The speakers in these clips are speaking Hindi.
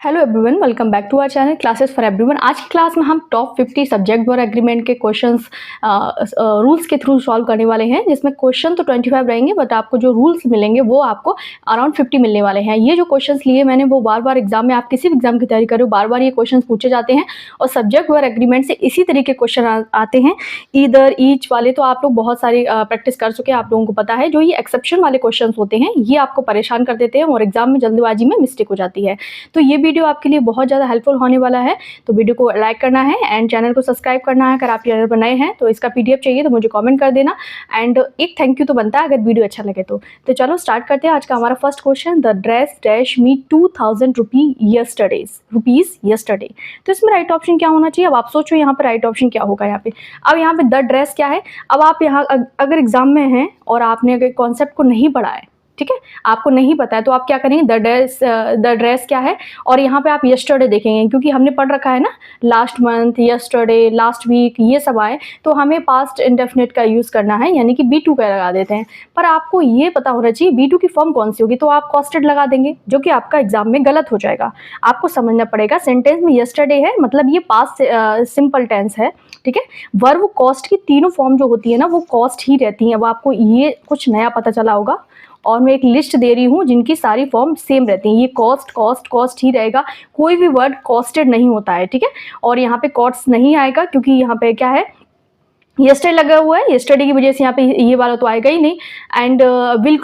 Hello everyone, welcome back to our channel classes for everyone. आज की क्लास में हम टॉप 50 सब्जेक्ट वर्क एग्रीमेंट के क्वेश्चंस रूल्स के थ्रू सॉल्व करने वाले हैं, जिसमें क्वेश्चन तो 25 रहेंगे, बट आपको जो रूल्स मिलेंगे वो आपको अराउंड 50 मिलने वाले हैं। ये जो क्वेश्चंस लिए मैंने वो बार बार एग्जाम में, आप किसी भी एग्जाम की तैयारी करो, बार बार ये क्वेश्चन पूछे जाते हैं और सब्जेक्ट वर्क एग्रीमेंट से इसी तरीके क्वेश्चन आते हैं। इधर ईच वाले तो आप लोग बहुत सारी प्रैक्टिस कर चुके हैं, आप लोगों को पता है। जो ये एक्सेप्शन वाले क्वेश्चन होते हैं ये आपको परेशान कर देते हैं और एग्जाम में जल्दबाजी में मिस्टेक हो जाती है। तो ये वीडियो आपके लिए बहुत ज़्यादा हेल्पफुल होने वाला है, तो वीडियो को लाइक करना है एंड चैनल को सब्सक्राइब करना है। अगर आप चैनल पर नए हैं तो इसका पीडीएफ चाहिए तो मुझे कमेंट कर देना एंड एक थैंक यू तो बनता है अगर वीडियो अच्छा लगे तो चलो स्टार्ट करते हैं। आज का हमारा first question, the dress dash me 2000 rupees yesterday. तो इसमें राइट ऑप्शन क्या होना चाहिए? अब आप सोचो यहाँ पर राइट ऑप्शन क्या होगा यहाँ पे। अब यहाँ पे द ड्रेस क्या है? अब आप यहाँ अगर एग्जाम में हैं और आपने अगर कॉन्सेप्ट को नहीं पढ़ा है, ठीक है, आपको नहीं पता है, तो आप क्या करेंगे, द ड्रेस क्या है और यहाँ पे आप यस्टरडे देखेंगे, क्योंकि हमने पढ़ रखा है ना last month, yesterday, last week, ये सब आए तो हमें पास्ट इंडेफिनिट का यूज़ करना है, यानी कि बी टू का लगा देते हैं। पर आपको ये पता होना चाहिए बी टू की फॉर्म कौन सी होगी, तो आप कॉस्टेड लगा देंगे, जो कि आपका एग्जाम में गलत हो जाएगा। आपको समझना पड़ेगा सेंटेंस में यस्टरडे है मतलब ये पास्ट सिंपल टेंस है, ठीक है। वर्ब कॉस्ट की तीनों फॉर्म जो होती है ना वो कॉस्ट ही रहती हैं। अब आपको ये कुछ नया पता चला होगा और मैं एक लिस्ट दे रही हूँ जिनकी सारी फॉर्म सेम रहती हैं। ये कॉस्ट कॉस्ट कॉस्ट ही रहेगा, कोई भी वर्ड कॉस्टेड नहीं होता है, ठीक है। और यहाँ पे कॉस्ट नहीं आएगा क्योंकि यहाँ पे क्या है, यस्टरडे लगा हुआ है, यस्टरडे की वजह से यहाँ पे ये वाला तो आएगा ही नहीं एंड विल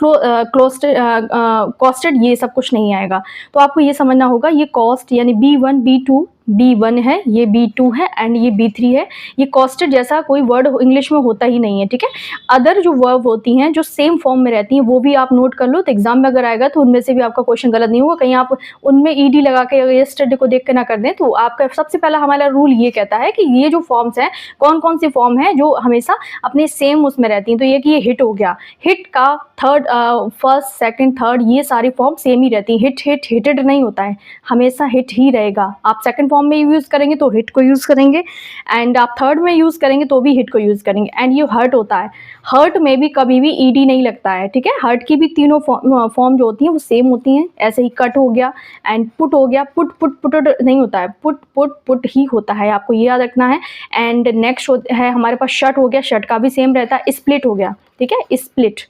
कॉस्टेड ये सब कुछ नहीं आएगा। तो आपको ये समझना होगा ये कॉस्ट यानी B1 B2 B1 है, ये B2 है एंड ये B3 है। ये कॉस्टेड जैसा कोई वर्ड इंग्लिश में होता ही नहीं है, ठीक है। अदर जो वर्ब होती हैं जो सेम फॉर्म में रहती हैं वो भी आप नोट कर लो, तो एग्जाम में अगर आएगा तो उनमें से भी आपका क्वेश्चन गलत नहीं होगा। कहीं आप उनमें ईडी लगा के यस्टरडे को देख के ना कर दें। तो आपका सबसे पहला हमारा रूल ये कहता है कि ये जो फॉर्म्स हैं कौन कौन सी फॉर्म है जो हमेशा अपने सेम उसमें रहती हैं। तो ये कि ये हिट हो गया, हिट का थर्ड, फर्स्ट, सेकंड, थर्ड, ये सारी फॉर्म सेम ही रहती है। हिट हिटेड नहीं होता है, हमेशा हिट ही रहेगा। आप सेकंड फॉर्म में यूज करेंगे तो हिट को यूज करेंगे एंड आप थर्ड में यूज करेंगे तो भी हिट को यूज करेंगे। एंड ये हर्ट होता है, हर्ट में भी कभी भी ईडी नहीं लगता है, ठीक है। हर्ट की भी तीनों फॉर्म जो होती हैं वो सेम होती हैं। ऐसे ही कट हो गया एंड पुट हो गया, पुट नहीं होता है, पुट ही होता है, आपको ये याद रखना है। एंड नेक्स्ट है हमारे पास शट हो गया, शट का भी सेम रहता है। स्प्लिट हो गया, ठीक है, स्प्लिट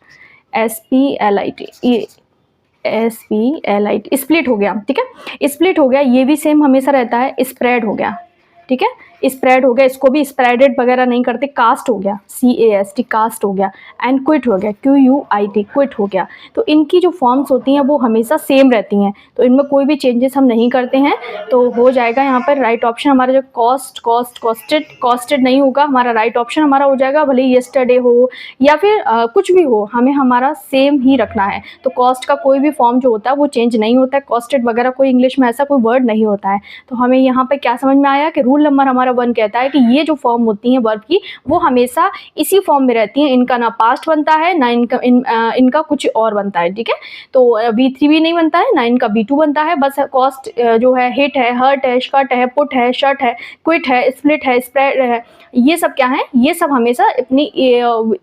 SPLIT स्प्लिट हो गया, ठीक है, स्प्लिट हो गया, ये भी सेम हमेशा रहता है। स्प्रेड हो गया, ठीक है, स्प्रेड हो गया, इसको भी स्प्रेडेड वगैरह नहीं करते। कास्ट हो गया, CAST कास्ट हो गया एंड क्विट हो गया, QUIT क्विट हो गया। तो इनकी जो फॉर्म्स होती हैं वो हमेशा सेम रहती हैं, तो इनमें कोई भी चेंजेस हम नहीं करते हैं। तो हो जाएगा यहाँ पर राइट ऑप्शन हमारा जो कॉस्टेड नहीं होगा, हमारा राइट ऑप्शन हमारा हो जाएगा। भले यस्टरडे हो या फिर कुछ भी हो, हमें हमारा सेम ही रखना है। तो कॉस्ट का कोई भी फॉर्म जो होता है वो चेंज नहीं होता है। कॉस्टेड वगैरह कोई इंग्लिश में ऐसा कोई वर्ड नहीं होता है। तो हमें यहाँ पर क्या समझ में आया कि रूल नंबर हमारा 1 कहता है कि ये जो फॉर्म होती हैं वर्ब की वो हमेशा इसी फॉर्म में रहती हैं। इनका ना पास्ट बनता है ना इनका कुछ और बनता है, ठीक है। तो B3 भी नहीं बनता है, ना इनका B2 बनता है। बस कॉस्ट जो है हिट है, हर्ट है, स्कर्ट है, पुट है, शर्ट है, क्विट है, स्प्लिट है, स्प्रेड है, ये सब क्या है, ये सब हमेशा अपनी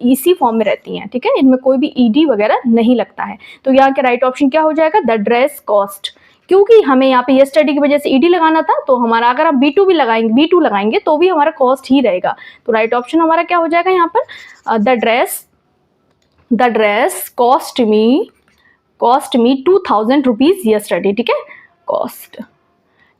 इसी फॉर्म में रहती हैं, ठीक है। इनमें कोई भी ईडी वगैरह नहीं लगता है। तो यहाँ के राइट ऑप्शन क्या हो जाएगा, द ड्रेस कॉस्ट। क्योंकि हमें यहाँ पे यस्टरडे की वजह से ईडी लगाना था, तो हमारा अगर हम B2 भी लगाएंगे, B2 लगाएंगे तो भी हमारा कॉस्ट ही रहेगा। तो राइट ऑप्शन हमारा क्या हो जाएगा यहाँ पर, the dress cost me 2000 rupees yesterday, ठीक है, कॉस्ट।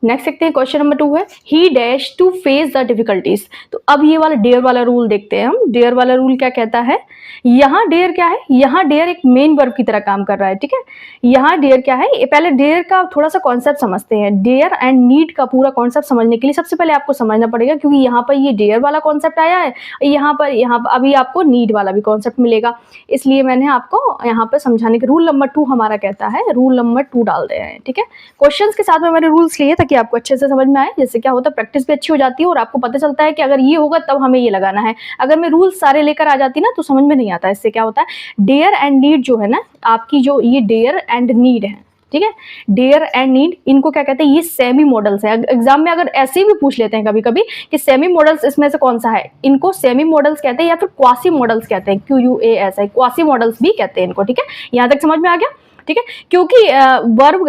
नेक्स्ट देखते हैं, क्वेश्चन नंबर 2 है, he dash to face the difficulties. तो अब ये वाला डेयर वाला रूल देखते हैं हम। डेयर वाला रूल क्या कहता है, यहाँ डेयर क्या है, यहाँ डेयर एक मेन वर्ब की तरह काम कर रहा है, ठीक है। यहाँ डेयर क्या है, पहले डेयर का थोड़ा सा कॉन्सेप्ट समझते हैं। डेयर एंड नीड का पूरा कॉन्सेप्ट समझने के लिए सबसे पहले आपको समझना पड़ेगा, क्योंकि यहाँ पर ये डेयर वाला कॉन्सेप्ट आया है, यहाँ पर अभी आपको नीड वाला भी कॉन्सेप्ट मिलेगा, इसलिए मैंने आपको यहाँ पर समझाने के रूल नंबर 2 हमारा कहता है, रूल नंबर 2 डाल दे रहे हैं, ठीक है। क्वेश्चन के साथ में मैंने रूल्स लिए ताकि आपको अच्छे से समझ में आए। जैसे क्या होता है, प्रैक्टिस भी अच्छी हो जाती है और आपको पता चलता है कि अगर ये होगा तब हमें ये लगाना है। अगर मैं रूल्स सारे लेकर आ जाती ना तो समझ में नहीं आता। इससे क्या होता है, डेयर एंड नीड जो है ना आपकी, जो ये डेयर एंड नीड है, ठीक है, डेयर एंड नीड, इनको क्या कहते हैं, ये सेमी मॉडल्स है। एग्जाम में अगर ऐसे भी पूछ लेते हैं कभी कभी कि सेमी मॉडल्स इसमें से कौन सा है, इनको सेमी मॉडल्स कहते हैं या फिर क्वासी मॉडल्स कहते हैं, QUASI क्वासी मॉडल्स भी कहते हैं इनको, ठीक है। यहाँ तक समझ में आ गया, ठीक है, क्योंकि वर्ब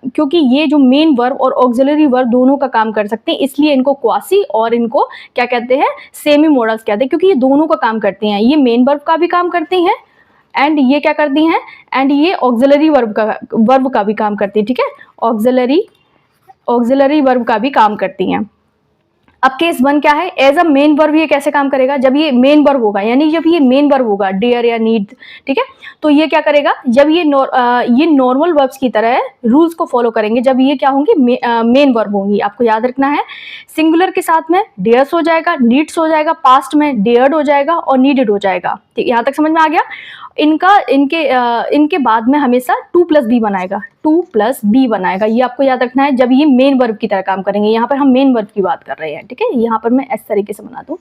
क्योंकि ये जो मेन वर्ब और ऑक्सिलरी वर्ब दोनों का काम कर सकते हैं, इसलिए इनको क्वासी और इनको क्या कहते हैं, सेमी मॉडल्स कहते हैं, क्योंकि ये दोनों का काम करते हैं। ये मेन वर्ब का भी काम करती हैं एंड ये क्या करती हैं, एंड ये ऑक्सिलरी वर्ब का भी काम करती है। ठीक है, ऑक्सिलरी वर्ब का भी काम करती हैं। अब केस 1 क्या है, एज अ मेन वर्ब ये कैसे काम करेगा, जब ये मेन वर्ब होगा, यानी जब ये मेन वर्ब होगा डेयर या नीड, ठीक है, तो ये क्या करेगा, जब ये नॉर्मल वर्ब्स की तरह रूल्स को फॉलो करेंगे, जब ये क्या होंगी, मेन वर्ब होंगी। आपको याद रखना है, सिंगुलर के साथ में डेयर्स हो जाएगा, नीड्स हो जाएगा, पास्ट में डेयर्ड हो जाएगा और नीडेड हो जाएगा। ठीक, यहाँ तक समझ में आ गया। इनके बाद में हमेशा 2+b बनाएगा, 2+b बनाएगा, ये आपको याद रखना है, जब ये मेन वर्ब की तरह काम करेंगे। यहाँ पर हम मेन वर्ब की बात कर रहे हैं, ठीक है, यहाँ पर मैं इस तरीके से बना दूँ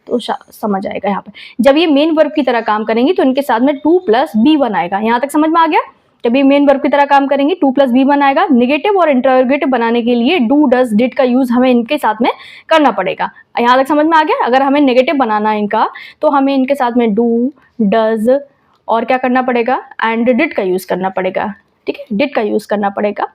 तो समझ आएगा। यहाँ पर जब ये मेन वर्ब की तरह काम करेंगे तो इनके साथ में 2+b बनाएगा। यहाँ तक समझ में आ गया। जब ये मेन वर्ब की तरह काम करेंगे 2+b बनाएगा। निगेटिव और इंटरोगेटिव बनाने के लिए डू, डज, डिड का यूज हमें इनके साथ में करना पड़ेगा। यहाँ तक समझ में आ गया। अगर हमें नेगेटिव बनाना है इनका, तो हमें इनके साथ में डू, डज और क्या करना पड़ेगा, एंड डिड का यूज करना पड़ेगा। ठीक है, डिड का यूज करना पड़ेगा।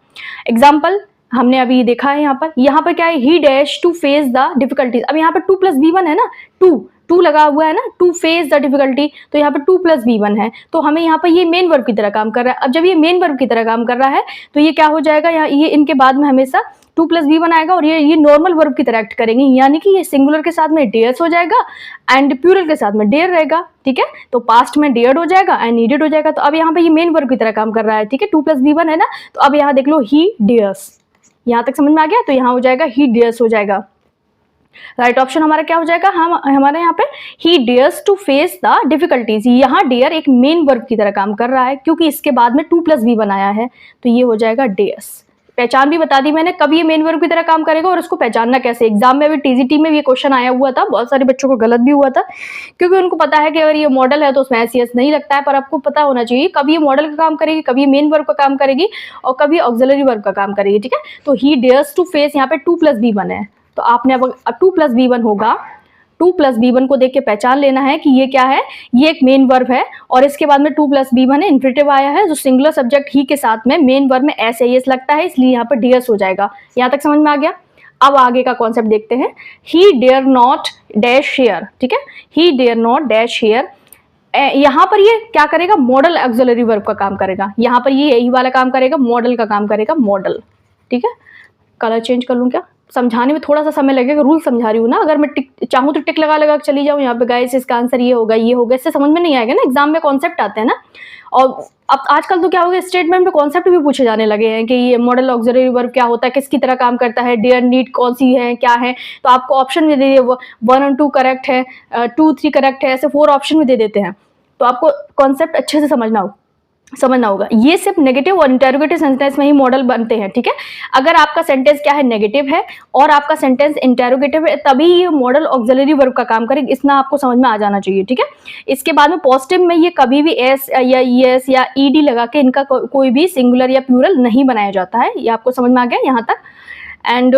एग्जाम्पल हमने अभी देखा है, यहाँ पर क्या है, he dash to face the difficulties. अब यहाँ पर 2+b1 है ना, टू लगा हुआ है ना, टू फेस द डिफिकल्टी, तो यहाँ पर 2+b1 है, तो हमें यहाँ पर ये मेन वर्ब की तरह काम कर रहा है। अब जब ये मेन वर्ब की तरह काम कर रहा है तो ये क्या हो जाएगा, यहाँ ये इनके बाद में हमेशा 2+b1 आएगा और ये नॉर्मल वर्ब की तरह एक्ट करेंगे, यानी कि ये सिंगुलर के साथ में डेयर्स हो जाएगा एंड प्लूरल के साथ में डेयर रहेगा। ठीक है, तो पास्ट में डेयर्ड हो जाएगा एंड नीडेड हो जाएगा। तो अब यहाँ पे ये मेन वर्ब की तरह काम कर रहा है। ठीक है, 2+b1 है ना, तो अब यहाँ देख लो, ही डेयर्स। यहाँ तक समझ में आ गया, तो यहाँ हो जाएगा ही डेयर्स हो जाएगा। राइट ऑप्शन हमारा क्या हो जाएगा, हमारे यहाँ पे he dares to face the difficulties. यहाँ डेयर एक मेन वर्ब की तरह काम कर रहा है, क्योंकि इसके बाद में 2+b बनाया है, तो ये हो जाएगा डेयर्स। पहचान भी बता दी मैंने, कब ये मेन वर्ब की तरह काम करेगा और उसको पहचानना कैसे। एग्जाम में अभी टीजीटी में ये क्वेश्चन आया हुआ था, बहुत सारे बच्चों को गलत भी हुआ था, क्योंकि उनको पता है कि अगर ये मॉडल है तो उसमें एस नहीं लगता है, पर आपको पता होना चाहिए कब ये मॉडल का काम करेगी, कभी मेन वर्ब का काम करेगी और कभी ऑक्सिलरी वर्ब का काम करेगी। ठीक है, तो ही डेयर्स टू फेस, यहाँ पे 2+b1 है, तो आपने अब 2+b1 होगा, 2+b1 को देख के पहचान लेना है कि ये क्या है, ये एक मेन वर्ब है और इसके बाद में 2+b1 है, इन्फिनेटिव आया है, जो सिंगुलर सब्जेक्ट ही के साथ में मेन वर्ब में एस लगता है, इसलिए यहाँ पर डेयर्स हो जाएगा। यहाँ तक समझ में आ गया। अब आगे का कॉन्सेप्ट देखते हैं, he dare not dash share. ठीक है, he dare not dash share, यहाँ पर ये क्या करेगा, मॉडल ऑक्सिलरी वर्ब का काम करेगा। यहाँ पर ये यही वाला काम करेगा, मॉडल का काम करेगा, मॉडल। ठीक है, कलर चेंज कर लूँ क्या, समझाने में थोड़ा सा समय लगेगा, रूल समझा रही हूँ ना। अगर मैं चाहूँ तो टिक लगा चली जाऊँ यहाँ पे, गाइस इसका आंसर ये होगा, ये होगा, इससे समझ में नहीं आएगा ना। एग्जाम में कॉन्सेप्ट आते हैं ना, और अब आजकल तो क्या हो गया, स्टेटमेंट में कॉन्सेप्ट भी पूछे जाने लगे हैं कि ये मॉडल ऑक्सिलरी वर्ब क्या होता है, किसकी तरह काम करता है, डेयर, नीड कौन सी है, क्या है। तो आपको ऑप्शन भी दे दिए, 1 और 2 करेक्ट है, 2, 3 करेक्ट है, ऐसे 4 ऑप्शन भी दे देते हैं। तो आपको कॉन्सेप्ट अच्छे से समझना होगा। ये सिर्फ नेगेटिव और इंटरोगेटिव सेंटेंस में ही मॉडल बनते हैं। ठीक है, अगर आपका सेंटेंस क्या है, नेगेटिव है और आपका सेंटेंस इंटरोगेटिव है, तभी ये मॉडल ऑक्सिलरी वर्ब का काम करेगा। इतना आपको समझ में आ जाना चाहिए। ठीक है, इसके बाद में पॉजिटिव में ये कभी भी एस या ईएस या ईडी लगा के इनका कोई भी सिंगुलर या प्लूरल नहीं बनाया जाता है। ये आपको समझ में आ गया यहाँ तक। एंड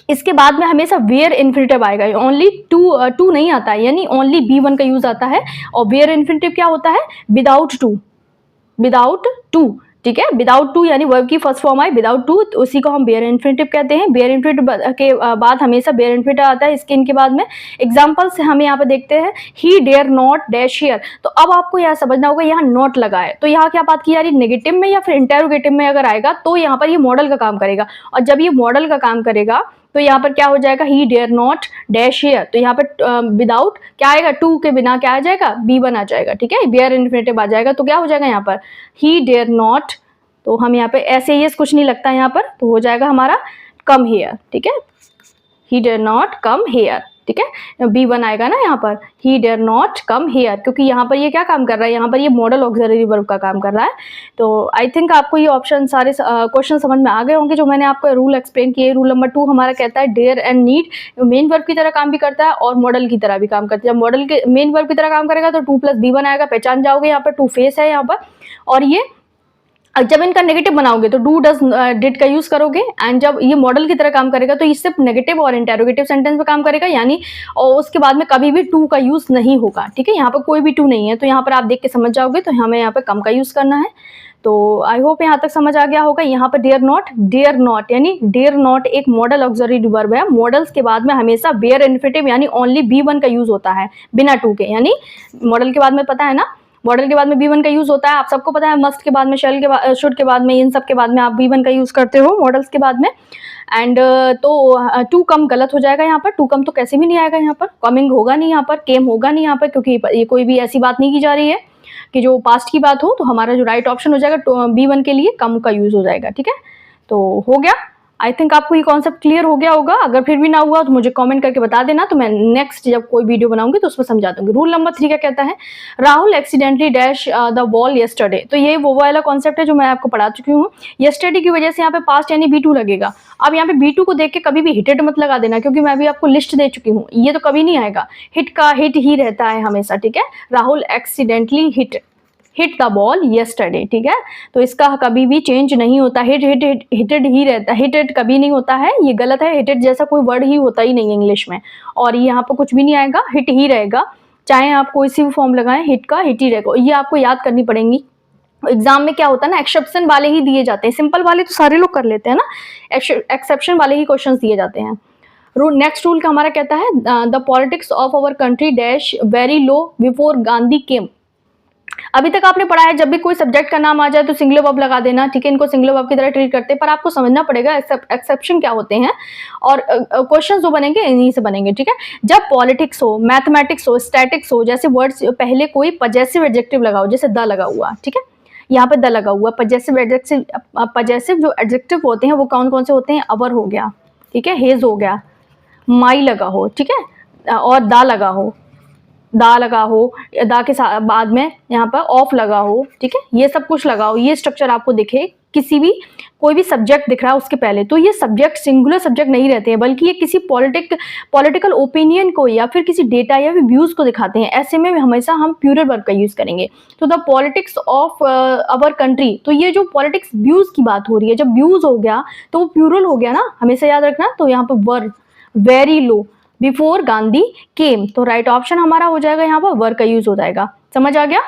इसके बाद में हमेशा वेयर इन्फिनेटिव आएगा, ओनली टू नहीं आता है, यानी ओनली B1 का यूज आता है। और वेयर इन्फिनेटिव क्या होता है, विदाउट टू। ठीक है, विदाउट टू यानी वर्ब की फर्स्ट फॉर्म आई विदाउट टू, तो उसी को हम बेयर इन्फिनेटिव कहते हैं। बेयर इन्फिनेटिव के बाद हमेशा बेयर इन्फिनेटिव आता है, इसके इनके बाद में। एग्जांपल्स हम यहाँ पे देखते हैं, he dare not dash here. तो अब आपको यहाँ समझना होगा, यहाँ नॉट लगा है, तो यहाँ क्या बात की जा रही, नेगेटिव में या फिर इंटरोगेटिव में अगर आएगा तो यहाँ पर ये मॉडल का काम करेगा। और जब ये मॉडल का काम करेगा तो यहाँ पर क्या हो जाएगा, he dare not dash here. तो यहाँ पर विदाउट क्या आएगा, टू के बिना क्या आ जाएगा, B1 आ जाएगा। ठीक है, बेयर इन्फिनेटिव आ जाएगा, तो क्या हो जाएगा यहाँ पर, ही डेयर नॉट। तो हम यहाँ पे ऐसे ही कुछ नहीं लगता यहाँ पर, तो हो जाएगा हमारा कम हेयर। ठीक है, he dare not come here. ठीक है, B1 आएगा ना यहाँ पर, he dare not come here, क्योंकि यहाँ पर ये क्या काम कर रहा है, यहाँ पर ये मॉडल ऑक्सिलरी वर्ब का काम कर रहा है। तो आई थिंक आपको ये ऑप्शन सारे क्वेश्चन समझ में आ गए होंगे जो मैंने आपको रूल एक्सप्लेन किए। रूल नंबर 2 हमारा कहता है dare and need main verb की तरह काम भी करता है और मॉडल की तरह भी काम करता है। जब मॉडल के मेन वर्ब की तरह काम करेगा तो 2+B1 आएगा, पहचान जाओगे यहाँ पर 2 फेस है यहाँ पर। और ये जब इनका नेगेटिव बनाओगे तो डू डज डिड का यूज करोगे, एंड जब ये मॉडल की तरह काम करेगा तो ये सिर्फ नेगेटिव और इंटेरोगेटिव सेंटेंस में काम करेगा, यानी और उसके बाद में कभी भी टू का यूज नहीं होगा। ठीक है, यहाँ पर कोई भी टू नहीं है, तो यहाँ पर आप देख के समझ जाओगे, तो हमें यहाँ पर कम का यूज करना है। तो आई होप यहाँ तक समझ आ गया होगा। यहाँ पर डेयर नॉट यानी डेयर नॉट एक मॉडल ऑक्सिलरी वर्ब है। मॉडल्स के बाद में हमेशा बेयर इन्फिनेटिव यानी ओनली बी1 का यूज होता है बिना टू के, यानी मॉडल के बाद में पता है ना, मॉडल के बाद में बी1 का यूज होता है, आप सबको पता है। मस्ट के बाद में, शेल के बाद, शुड के बाद में, इन सब के बाद में आप बी1 का यूज करते हो मॉडल्स के बाद में। एंड तो टू कम गलत हो जाएगा यहाँ पर, टू कम तो कैसे भी नहीं आएगा यहाँ पर, कमिंग होगा नहीं यहाँ पर, केम होगा नहीं यहाँ पर, क्योंकि ये कोई भी ऐसी बात नहीं की जा रही है कि जो पास्ट की बात हो। तो हमारा जो राइट ऑप्शन हो जाएगा बी1 के लिए कम का यूज हो जाएगा। ठीक है, तो हो गया। आई थिंक आपको ये कॉन्सेप्ट क्लियर हो गया होगा। अगर फिर भी ना हुआ तो मुझे कमेंट करके बता देना, तो मैं नेक्स्ट जब कोई वीडियो बनाऊंगी तो उसमें समझा दूंगी। रूल नंबर 3 क्या कहता है, Rahul accidentally dash the wall yesterday. तो ये वो वाला कॉन्सेप्ट है जो मैं आपको पढ़ा चुकी हूँ। यस्टरडे की वजह से यहाँ पे पास्ट यानी बी2 लगेगा। अब यहाँ पे बी2 को देख के कभी भी हिटेड मत लगा देना, क्योंकि मैं अभी आपको लिस्ट दे चुकी हूँ, ये तो कभी नहीं आएगा। हिट का हिट ही रहता है हमेशा। ठीक है, Rahul accidentally hit the ball yesterday. ठीक है, तो इसका कभी भी चेंज नहीं होता, हिटेड ही रहता है, हिटेड कभी नहीं होता है, ये गलत है। हिटेड जैसा कोई वर्ड ही होता ही नहीं इंग्लिश में, और यहाँ पर कुछ भी नहीं आएगा, हिट ही रहेगा। चाहे आप कोई सी भी फॉर्म लगाएं, हिट का हिट ही रहेगा। ये आपको याद करनी पड़ेगी। एग्जाम में क्या होता है ना, एक्सेप्शन वाले ही दिए जाते हैं, सिंपल वाले तो सारे लोग कर लेते हैं ना, एक्सेप्शन वाले ही क्वेश्चन दिए जाते हैं। नेक्स्ट रूल का हमारा कहता है the politics of our country dash very low before Gandhi came. अभी तक आपने पढ़ा है जब भी कोई सब्जेक्ट का नाम आ जाए तो सिंगुलर वर्ब लगा देना। ठीक है, इनको सिंगुलर वर्ब की तरह ट्रीट करते हैं, पर आपको समझना पड़ेगा एक्सेप्शन क्या होते हैं, और क्वेश्चन जो बनेंगे इन्हीं से बनेंगे। ठीक है, जब पॉलिटिक्स हो, मैथमेटिक्स हो, स्टैटिक्स हो, जैसे वर्ड्स पहले कोई पजेसिव एडजेक्टिव लगाओ, जैसे द लगा हुआ। ठीक है, यहाँ पे द लगा हुआ, पजेसिव जो एडजेक्टिव होते हैं वो कौन कौन से होते हैं, अवर हो गया, ठीक है, हेज हो गया, माई लगा हो, ठीक है, और दा लगा हो, दा लगा हो, दा के साथ बाद में यहाँ पर ऑफ लगा हो। ठीक है, ये सब कुछ लगा हो, ये स्ट्रक्चर आपको दिखे किसी भी कोई भी सब्जेक्ट दिख रहा है उसके पहले, तो ये सब्जेक्ट सिंगुलर सब्जेक्ट नहीं रहते हैं, बल्कि ये किसी पॉलिटिकल ओपिनियन को या फिर किसी डेटा या फिर व्यूज को दिखाते हैं। ऐसे में हमेशा हम प्लूरल वर्ब का यूज करेंगे। तो the politics of our country, तो ये जो पॉलिटिक्स व्यूज की बात हो रही है, जब व्यूज हो गया तो वो प्लूरल हो गया ना, हमेशा याद रखना। तो यहाँ पर verb very low before Gandhi came, तो राइट ऑप्शन हमारा हो जाएगा, यहाँ पर वर्ब का यूज हो जाएगा। समझ आ गया।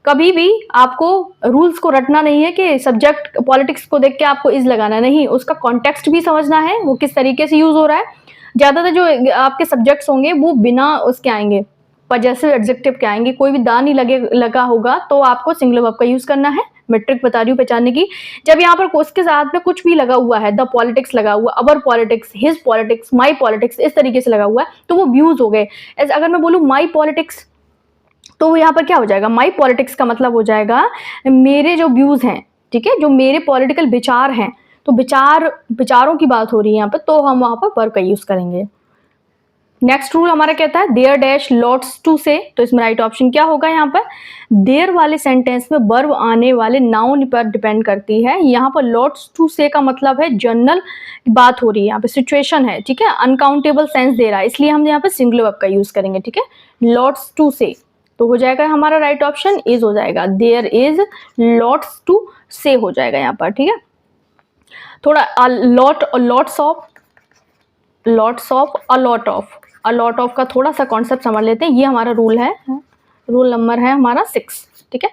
कभी भी आपको रूल्स को रटना नहीं है कि सब्जेक्ट पॉलिटिक्स को देख के आपको इज लगाना, नहीं, उसका कॉन्टेक्स्ट भी समझना है, वो किस तरीके से यूज हो रहा है। ज्यादातर जो आपके सब्जेक्ट्स होंगे वो बिना उसके आएंगे, पजेसिव एडजेक्टिव के आएंगे, कोई भी दा नहीं लगा होगा, तो आपको सिंगुलर वर्ब का यूज करना है। मैट्रिक बता रही हूँ पहचानने की। जब यहाँ पर उसके साथ में कुछ भी लगा हुआ है, द पॉलिटिक्स लगा हुआ, अवर पॉलिटिक्स, हिज पॉलिटिक्स, माई पॉलिटिक्स, इस तरीके से लगा हुआ है, तो वो व्यूज हो गए। अगर मैं बोलूँ माई पॉलिटिक्स, तो वो यहाँ पर क्या हो जाएगा, माई पॉलिटिक्स का मतलब हो जाएगा मेरे जो व्यूज हैं, ठीक है, जो मेरे पॉलिटिकल विचार हैं, तो विचारों की बात हो रही है यहाँ पर, तो हम वहां पर वर्ब का यूज करेंगे। नेक्स्ट रूल हमारा कहता है देयर डैश लॉट्स टू से, तो इसमें राइट ऑप्शन क्या होगा, यहाँ पर देयर वाले सेंटेंस में वर्ब आने वाले नाउन पर डिपेंड करती है। यहाँ पर लॉट्स टू से का मतलब है जनरल बात हो रही है, यहाँ पे सिचुएशन है, ठीक है, अनकाउंटेबल सेंस दे रहा है, इसलिए हम यहाँ पे सिंगुलर वर्ब का यूज करेंगे। ठीक है, लॉट्स टू से, तो हो जाएगा हमारा राइट ऑप्शन इज हो जाएगा, देयर इज लॉट्स टू से हो जाएगा यहाँ पर। ठीक है, थोड़ा lots of, a lot of का थोड़ा सा कॉन्सेप्ट समझ लेते हैं। ये हमारा रूल है, रूल नंबर है हमारा 6। ठीक है,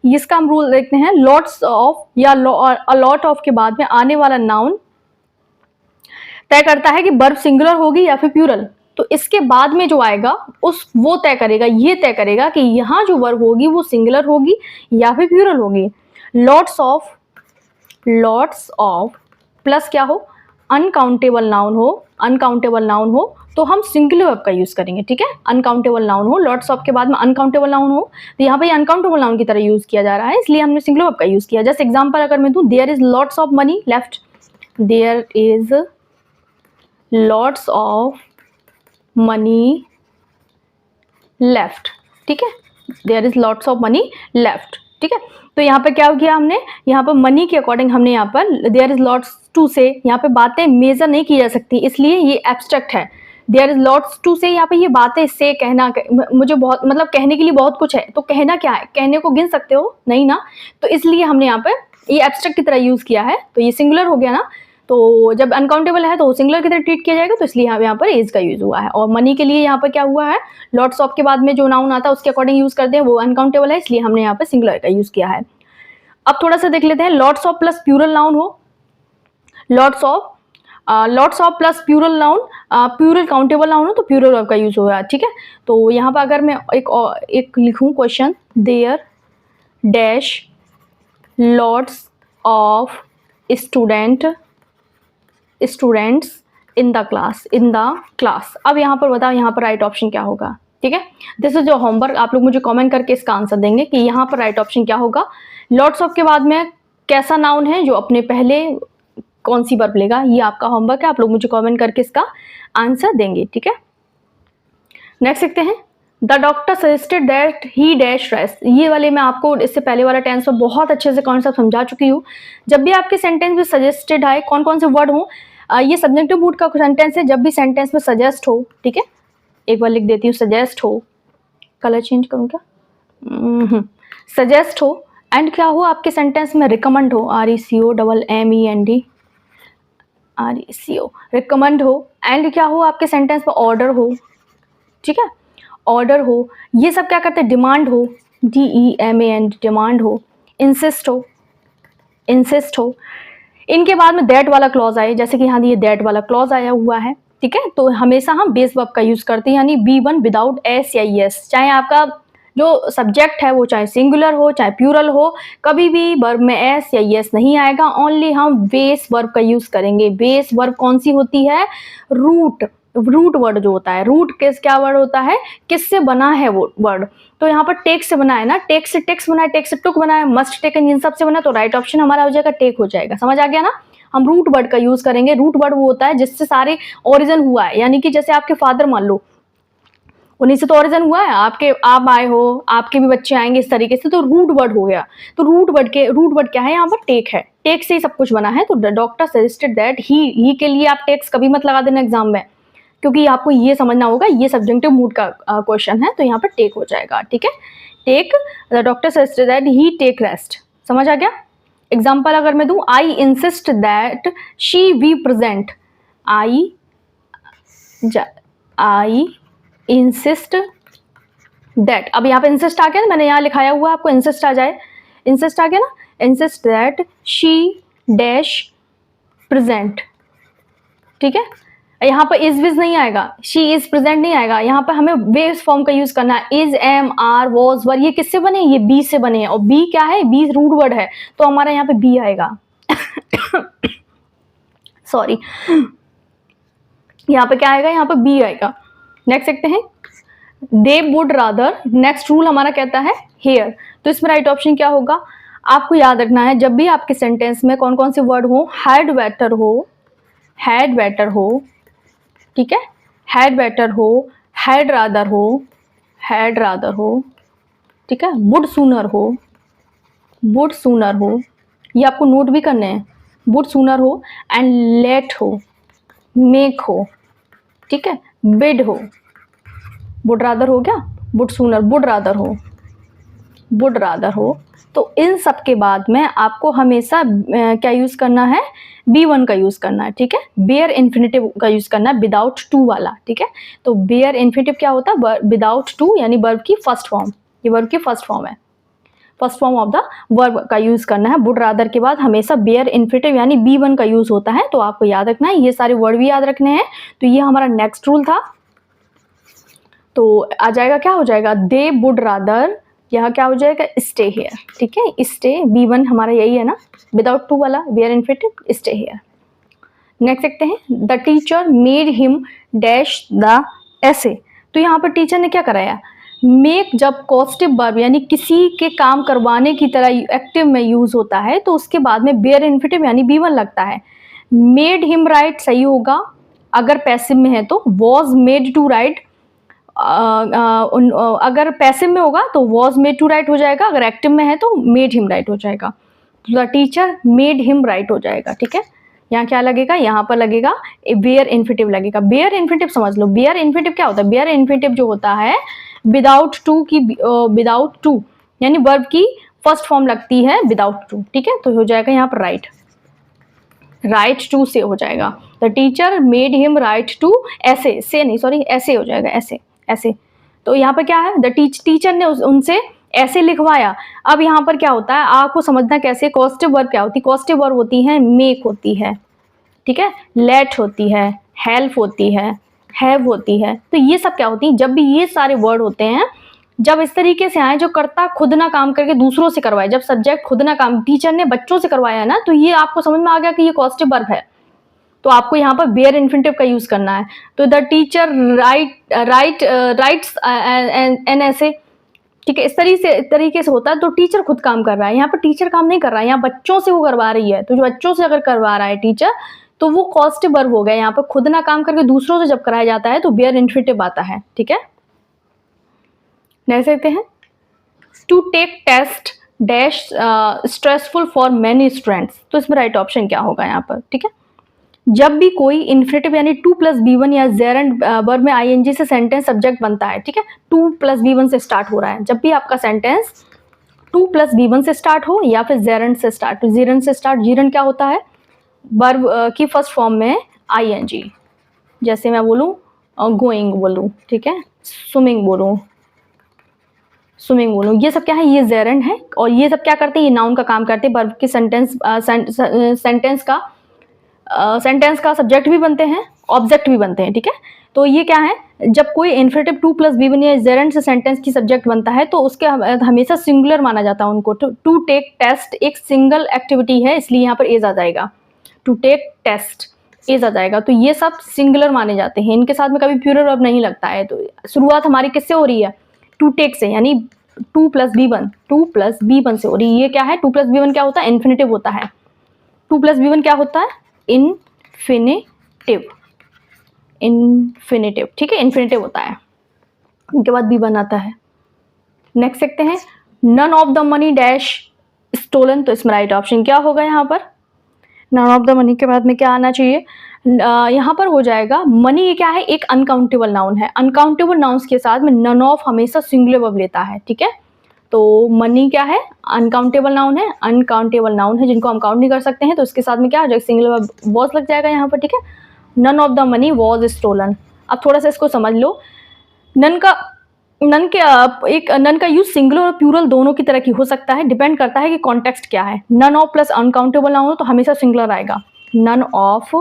इसका हम रूल देखते हैं। लॉट्स ऑफ या अ लॉट ऑफ के बाद में आने वाला नाउन तय करता है कि वर्ब सिंगुलर होगी या फिर प्लूरल, तो इसके बाद में जो आएगा वो तय करेगा, ये तय करेगा कि यहाँ जो वर्ब होगी वो सिंगुलर होगी या फिर प्लूरल होगी। लॉट्स ऑफ प्लस क्या हो, अनकाउंटेबल नाउन हो, तो हम सिंगुलर वर्ब का यूज करेंगे। ठीक है, अनकाउंटेबल नाउन हो, लॉट्स ऑफ के बाद में अनकाउंटेबल नाउन हो, तो यहाँ पे अनकाउंटेबल नाउन की तरह यूज किया जा रहा है, इसलिए हमने सिंगुलर वर्ब का यूज किया। जैसे एग्जांपल अगर मैं दूं, there is lots of money left, there is lots of money left. ठीक है, there is lots of money left. ठीक है, तो यहाँ पे क्या किया हमने, यहाँ पर मनी के अकॉर्डिंग हमने यहाँ पर देयर इज लॉट्स टू से, यहाँ पे बातें मेजर नहीं की जा सकती, इसलिए ये एब्स्ट्रैक्ट है। देयर इज लॉट्स टू से, यहाँ पे ये बातें से कहना, मुझे बहुत कहने के लिए बहुत कुछ है, तो कहना क्या है, कहने को गिन सकते हो नहीं ना, तो इसलिए हमने यहाँ पे ये एब्स्ट्रैक्ट की तरह यूज किया है, तो ये सिंगुलर हो गया ना, तो जब अनकाउंटेबल है तो सिंगुलर की तरह ट्रीट किया जाएगा, तो इसलिए यहाँ पर इज का यूज हुआ है। और मनी के लिए यहाँ पर क्या हुआ है, लॉट्स ऑफ के बाद में जो नाउन आता है उसके अकॉर्डिंग यूज करते हैं, वो अनकाउंटेबल है, इसलिए हमने यहाँ पर सिंगुलर का यूज किया है। अब थोड़ा सा देख लेते हैं, lots of plus plural noun हो, lots of plus plural noun, plural countable noun हो तो प्लूरल वर्ब का यूज होगा, ठीक है। तो यहाँ पर अगर मैं एक लिखूं question, there dash lots of students in the class. अब यहाँ पर बताओ, यहाँ पर राइट ऑप्शन क्या होगा, ठीक है। दिस इज योर होमवर्क, आप लोग मुझे कमेंट करके इसका आंसर देंगे कि यहाँ पर राइट ऑप्शन क्या होगा। लॉट्स ऑफ के बाद में कैसा नाउन है जो अपने पहले कौन सी वर्ब लेगा, ये आपका होमवर्क है, आप लोग मुझे कमेंट करके इसका आंसर देंगे, ठीक है। नेक्स्ट देखते हैं, the doctor suggested that he dash rest. ये वाले मैं आपको इससे पहले वाला टेंस में बहुत अच्छे से कॉन्सेप्ट समझा चुकी हूँ। जब भी आपके सेंटेंस में सजेस्टेड आए, कौन कौन से वर्ड हो, ये सब्जेक्टिव मूड का सेंटेंस है, जब भी सेंटेंस में सजेस्ट हो, ठीक है, एक बार लिख देती हूँ, सजेस्ट हो, कलर चेंज करूँ क्या, सजेस्ट हो, एंड क्या हो आपके सेंटेंस में रिकमेंड हो, RECOMMEND, RECO, रिकमेंड हो, एंड क्या हो आपके सेंटेंस में ऑर्डर हो, ठीक है, ऑर्डर हो, ये सब क्या करते हैं, डिमांड हो, DEMAND, डिमांड हो, इंसिस्ट हो, इनके बाद में दैट वाला क्लॉज आए, जैसे कि यहाँ ये दैट वाला क्लॉज आया हुआ है, ठीक है। तो हमेशा हम बेस वर्ब का यूज करते हैं, यानी B1 विदाउट S या ES, चाहे आपका जो सब्जेक्ट है वो चाहे सिंगुलर हो चाहे प्लूरल हो, कभी भी वर्ब में S या ES नहीं आएगा, ओनली हम बेस वर्ब का यूज करेंगे। बेस वर्ब कौन सी होती है, रूट वर्ड जो होता है, रूट क्या वर्ड होता है, किससे बना है वो वर्ड, तो यहाँ पर टेक से बना है ना, टेक से टेक्स बना है, टेक से टुक बना है, मस्ट टेकन, इन सब से बना, तो राइट ऑप्शन हमारा हो जाएगा टेक हो जाएगा। समझ आ गया ना, हम रूट वर्ड का यूज करेंगे। रूट वर्ड वो होता है जिससे सारे ओरिजिन हुआ है, यानी कि जैसे आपके फादर मान लो, उन्हीं से तो ओरिजिन हुआ है, आप आए हो, आपके भी बच्चे आएंगे, इस तरीके से, तो रूट वर्ड हो गया। तो रूट वर्ड क्या है, यहाँ पर टेक है, टेक से ही सब कुछ बना है। तो डॉक्टर सजेस्टेड दैट ही के लिए आप टेक्स कभी मत लगा देना एग्जाम में, क्योंकि आपको ये समझना होगा, ये सब्जेक्टिव मूड का क्वेश्चन है, तो यहाँ पर टेक हो जाएगा, ठीक है। Take, the doctor suggested that he take rest. समझ आ गया। एग्जाम्पल अगर मैं दूं, I insist that she be present, I insist that, अब यहाँ पे इंसिस्ट आ गया ना, मैंने यहाँ लिखाया हुआ, आपको इंसिस्ट आ जाए, इंसिस्ट आ गया ना, insist that she dash present, ठीक है। यहाँ पर इज विज नहीं आएगा, शी इज प्रेजेंट नहीं आएगा, यहाँ पर हमें बेस फॉर्म का यूज करना है, इज, एम, आर, वॉज, वर, ये किससे बने, ये बी से बने हैं, और बी क्या है, बी रूट वर्ड है, तो हमारा यहाँ पे बी आएगा। सॉरी, यहाँ पे क्या आएगा, यहाँ पे बी आएगा। नेक्स्ट देखते हैं, they would rather, next rule हमारा कहता है हेयर, तो इसमें राइट ऑप्शन क्या होगा, आपको याद रखना है, जब भी आपके सेंटेंस में कौन कौन से वर्ड हो, हैड बेटर हो, ठीक है, हैड बेटर हो, हैड रादर हो, ठीक है, वुड सूनर हो, ये आपको नोट भी करने हैं, वुड सूनर हो, एंड लेट हो, मेक हो, ठीक है, बिड हो, वुड रादर हो गया, वुड सूनर, वुड रादर हो, तो इन सब के बाद में आपको हमेशा क्या यूज करना है, B1 का यूज करना है, ठीक है। बेयर इन्फिनेटिव का यूज करना है, विदाउट टू वाला, ठीक है। तो बेयर इन्फिनेटिव क्या होता है, विदाउट टू, यानी वर्ब की फर्स्ट फॉर्म, ये वर्ब की फर्स्ट फॉर्म है, first form of the verb का यूज करना है। वुड रादर के बाद हमेशा बेयर इन्फिनेटिव यानी B1 का यूज होता है, तो आपको याद रखना है, ये सारे वर्ड भी याद रखने हैं। तो ये हमारा नेक्स्ट रूल था, तो आ जाएगा, क्या हो जाएगा, दे वुड रादर, यहाँ क्या हो जाएगा, स्टे हेयर, ठीक है, स्टे, B1 हमारा यही है ना, विदाउट टू वाला, bare infinitive, stay here. Next देखते हैं, the teacher made him dash the essay, तो यहाँ पर टीचर ने क्या कराया, मेक जब कॉस्टिव वर्ब यानी किसी के काम करवाने की तरह एक्टिव में यूज होता है, तो उसके बाद में बेयर इन्फिनेटिव यानी B1 लगता है। मेड हिम राइट सही होगा अगर पैसिव में है तो, वॉज मेड टू राइट, अगर पैसिव में होगा तो वॉज मेड टू राइट हो जाएगा, अगर एक्टिव में है तो मेड हिम राइट हो जाएगा, the teacher made him right हो जाएगा, ठीक है। यहाँ क्या लगेगा, यहाँ पर लगेगा बेयर इन्फिनेटिव लगेगा। बेयर इन्फिनेटिव समझ लो, बेयर इन्फिनेटिव क्या होता है, बेयर इन्फिनेटिव जो होता है विदाउट टू की, विदाउट टू यानी वर्ब की फर्स्ट फॉर्म लगती है विदाउट टू, ठीक है। तो हो जाएगा यहाँ पर राइट टू से हो जाएगा, the teacher made him write to essay, से नहीं सॉरी ऐसे हो जाएगा, ऐसे। तो यहाँ पर क्या है, द टीचर ने उनसे ऐसे लिखवाया। अब यहाँ पर क्या होता है आपको समझना कैसे, कॉस्टिव वर्ब क्या होती है, कॉस्टिव वर्ब होती है मेक होती है, ठीक है, लेट होती है, हेल्प होती है, हैव होती है। तो ये सब क्या होती है, जब भी ये सारे वर्ड होते हैं, जब इस तरीके से आए जो कर्ता खुद ना काम करके दूसरों से करवाए, जब सब्जेक्ट खुद ना काम, टीचर ने बच्चों से करवाया ना, तो ये आपको समझ में आ गया कि ये कॉस्टिव वर्ब है। तो आपको यहाँ पर बेयर इन्फिनिटिव का यूज करना है। तो द टीचर राइट्स एन ऐसे, ठीक है, इस तरीके से होता है। तो टीचर खुद काम कर रहा है, यहाँ पर टीचर काम नहीं कर रहा है, यहाँ बच्चों से वो करवा रही है। तो जो बच्चों से अगर करवा रहा है टीचर, तो वो कॉस्टिव वर्ब हो गया। यहाँ पर खुद ना काम करके दूसरों से जब कराया जाता है तो बेयर इन्फिनिटिव आता है, ठीक है। नेक्स्ट देखते हैं, to take test dash stressful for many students. तो इसमें राइट ऑप्शन क्या होगा यहाँ पर, ठीक है। जब भी कोई इन्फिनिटिव यानी 2+B1 या जेरेंट वर्ब में आईएनजी से सेंटेंस सब्जेक्ट बनता है, ठीक है, 2+B1 से स्टार्ट हो रहा है, जब भी आपका सेंटेंस 2+B1 से स्टार्ट हो या फिर जेरेंट से स्टार्ट, जेरेंट से स्टार्ट, जेरेंट क्या होता है, वर्ब की फर्स्ट फॉर्म में आईएनजी, जैसे मैं बोलूँ गोइंग बोलूँ, ठीक है, स्विमिंग बोलूँ, ये सब क्या है, ये जेरेंट है। और ये सब क्या करते हैं, ये नाउन का काम करते हैं, वर्ब की सेंटेंस का सब्जेक्ट भी बनते हैं, ऑब्जेक्ट भी बनते हैं, ठीक है। तो ये क्या है, जब कोई इन्फिनिटिव 2+B1 या जेरेंट से सेंटेंस की सब्जेक्ट बनता है तो उसके हमेशा सिंगुलर माना जाता है उनको। टू टेक टेस्ट एक सिंगल एक्टिविटी है, इसलिए यहाँ पर एज आ जाएगा, टू टेक टेस्ट एज आ जाएगा। तो ये सब सिंगुलर माने जाते हैं, इनके साथ में कभी प्लूरल वर्ब नहीं लगता है। तो शुरुआत हमारी किससे हो रही है, टू टेक से, यानी 2+B1 से हो रही है। ये क्या है, 2+B1 क्या होता है, इन्फिनिटिव होता है। 2+B1 क्या होता है, इन्फिनिटिव, ठीक है, इन्फिनिटिव होता है, उनके बाद B1 आता है। नेक्स्ट देखते हैं, none of the money dash stolen. तो इसमें राइट ऑप्शन क्या होगा, यहाँ पर नन ऑफ द मनी के बाद में क्या आना चाहिए, यहाँ पर हो जाएगा मनी। ये क्या है, एक अनकाउंटेबल नाउन है, अनकाउंटेबल नाउन्स के साथ में नन ऑफ हमेशा सिंगुलर वर्ब लेता है, ठीक है। तो मनी क्या है, अनकाउंटेबल नाउन है, जिनको हम काउंट नहीं कर सकते हैं, तो इसके साथ में क्या हो जाएगा, सिंगुलर वर्ब वॉज लग जाएगा यहाँ पर, ठीक है। None of the money was stolen. अब थोड़ा सा इसको समझ लो, नन का यूज सिंगुलर और प्लूरल दोनों की तरह की हो सकता है, डिपेंड करता है कि कॉन्टेक्स्ट क्या है। None of plus uncountable noun हो तो हमेशा सिंगुलर आएगा, नन ऑफ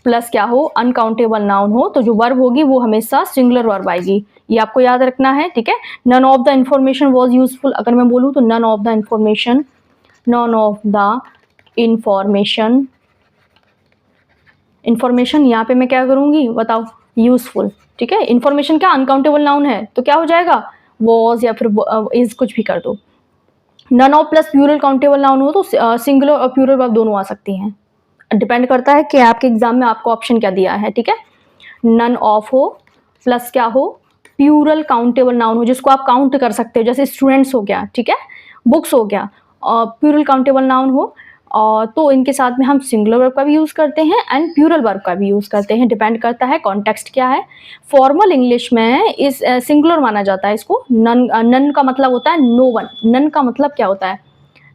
प्लस क्या हो, अनकाउंटेबल नाउन हो तो जो वर्ब होगी वो हमेशा सिंगुलर वर्ब आएगी, ये आपको याद रखना है, ठीक है। None of the information was useful, अगर मैं बोलूँ तो नन ऑफ द इंफॉर्मेशन यहाँ पे मैं क्या करूँगी बताओ, यूजफुल, ठीक है। इंफॉर्मेशन क्या अनकाउंटेबल नाउन है, तो क्या हो जाएगा, वॉज या फिर इज, कुछ भी कर दो। None of plus plural countable noun हो तो सिंगुलर और प्लूरल वर्ब दोनों आ सकती हैं, डिपेंड करता है कि आपके एग्जाम में आपको ऑप्शन क्या दिया है, ठीक है। नन ऑफ हो प्लस क्या हो, प्लूरल काउंटेबल नाउन हो जिसको आप काउंट कर सकते हो, जैसे स्टूडेंट्स हो गया, ठीक है, बुक्स हो गया, और प्लूरल काउंटेबल नाउन हो, और तो इनके साथ में हम सिंगुलर वर्ब का भी यूज़ करते हैं एंड प्लूरल वर्ब का भी यूज़ करते हैं, डिपेंड करता है कॉन्टेक्स्ट क्या है। फॉर्मल इंग्लिश में इस सिंगुलर माना जाता है इसको। नन का मतलब होता है नो वन, नन का मतलब क्या होता है,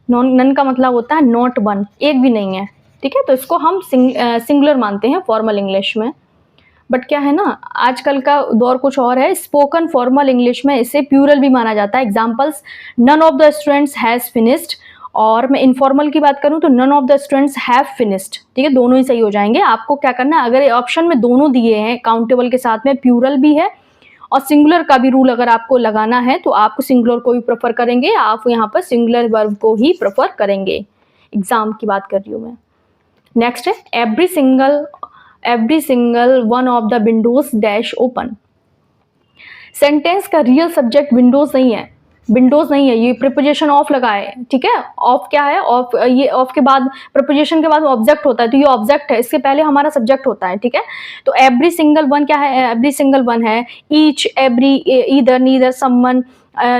नन का मतलब होता है नॉट वन, एक भी नहीं है, ठीक है। तो इसको हम सिंगुलर मानते हैं फॉर्मल इंग्लिश में। बट क्या है ना, आजकल का दौर कुछ और है, स्पोकन फॉर्मल इंग्लिश में इसे प्लूरल भी माना जाता है। Examples, none of the students has finished, और मैं इनफॉर्मल की बात करूं तो none of the students have finished, ठीक है, दोनों ही सही हो जाएंगे। आपको क्या करना है, अगर ऑप्शन में दोनों दिए हैं, काउंटेबल के साथ में प्लूरल भी है और सिंगुलर का भी रूल अगर आपको लगाना है तो आप सिंगुलर को भी प्रेफर करेंगे, आप यहाँ पर सिंगुलर वर्ब को ही प्रेफर करेंगे। एग्जाम की बात कर रही हूँ मैं। नेक्स्ट है, every single one of the Windows dash open. Sentence का रियल सब्जेक्ट विंडोज नहीं है, ये प्रिपोजिशन ऑफ लगा है, ठीक है। ऑफ क्या है, ऑफ, ये ऑफ के बाद प्रिपोजिशन के बाद ऑब्जेक्ट होता है, तो ये ऑब्जेक्ट है, इसके पहले हमारा सब्जेक्ट होता है, ठीक है। तो एवरी सिंगल वन क्या है, एवरी सिंगल वन है, each, every, either, neither, someone,